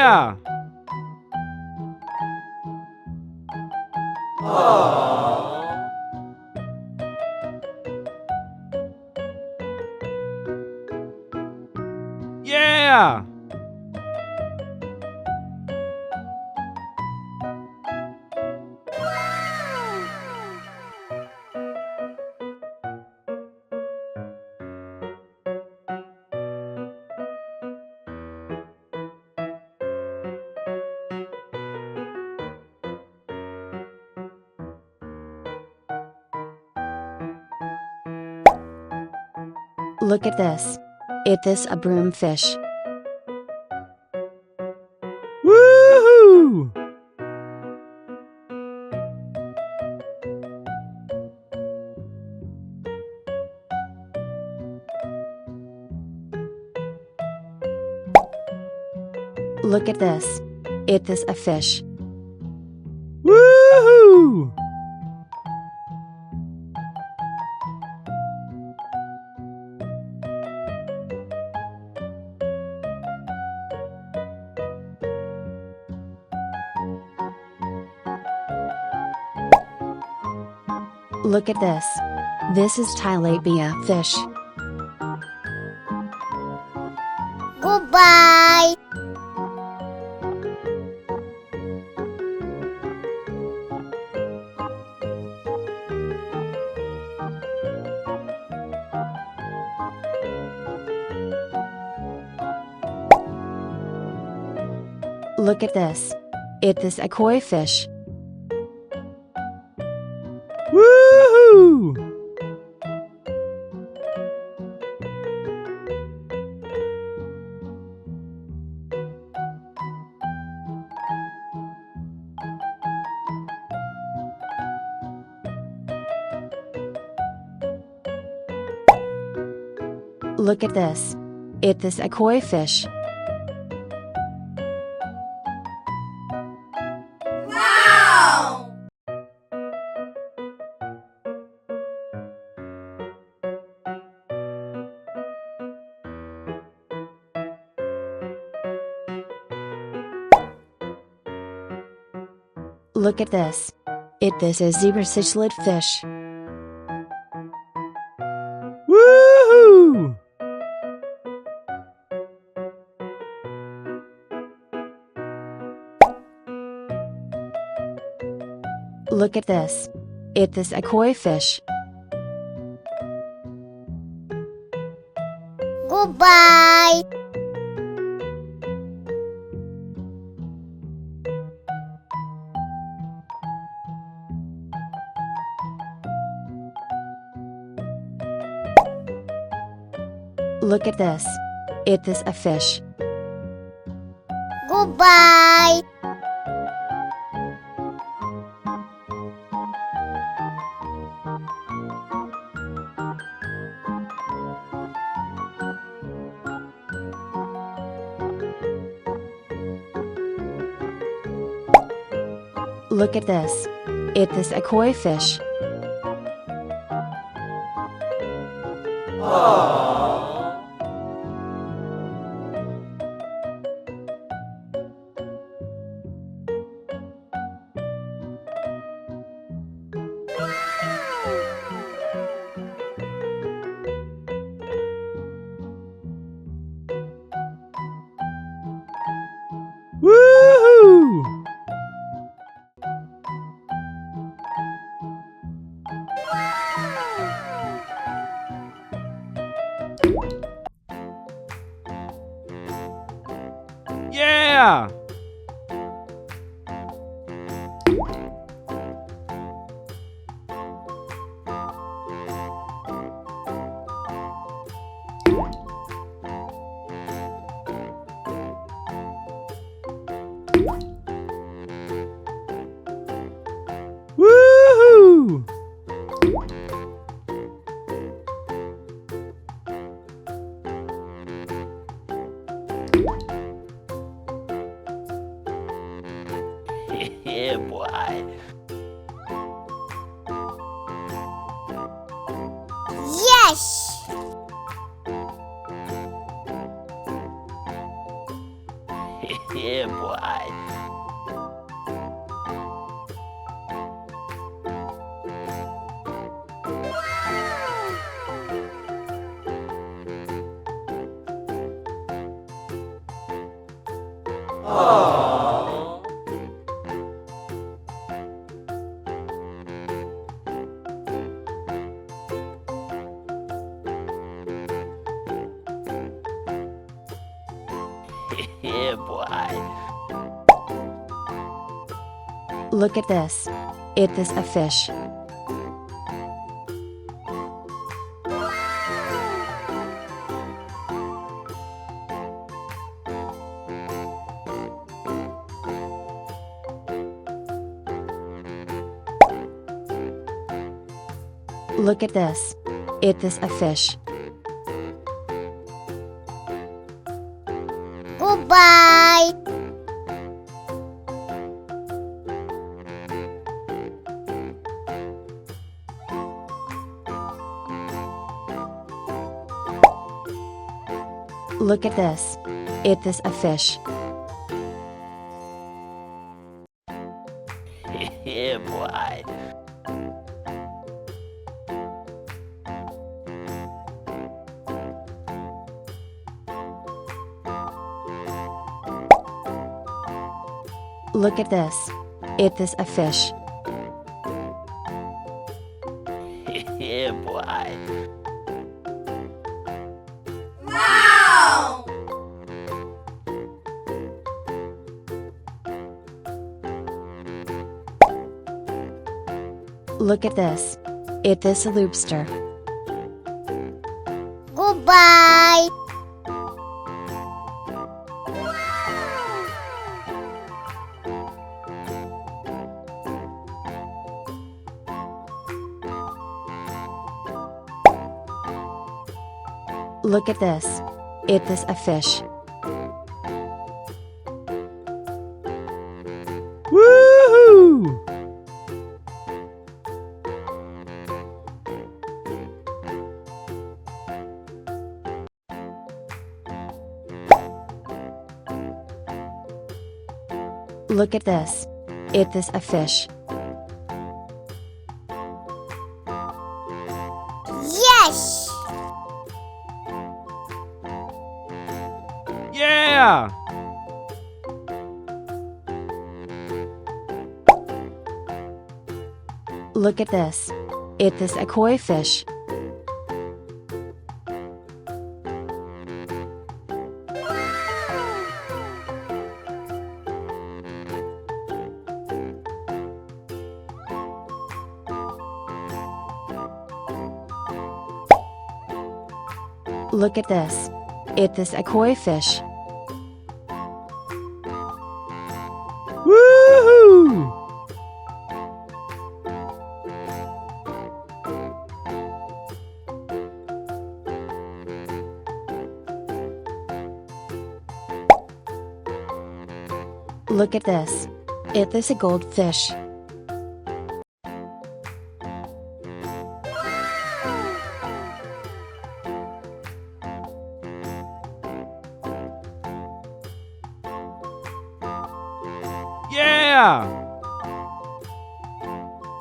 Yeah! Yeah! Look at this. It is a broomfish. Woohoo! Look at this. It is a fish. Woohoo! Look at this. This is tilapia fish. Goodbye. Look at this. It is a koi fish. Woohoo! Look at this. It is a koi fish. Wow! Look at this. It is a zebra cichlid fish. Woohoo! Look at this. It is a koi fish. Goodbye. Look at this. It is a fish. Goodbye. Look at this. It is a koi fish. Woohoo! Yeah! Woohoo! Yeah, boy. Yes! Yeah, boy. Yeah, boy. Look at this. It is a fish. Look at this. It is a fish. Goodbye. Look at this. It is a fish. Yeah, boy. Look at this. It is a fish. Yeah, boy. Wow. Look at this. It is a lobster. Goodbye. Look at this. It is a fish. Woohoo! Look at this. It is a fish. Yes. Yeah! Look at this. It is a koi fish. Look at this. It is a koi fish. Woohoo! Look at this. It is a goldfish. Yeah!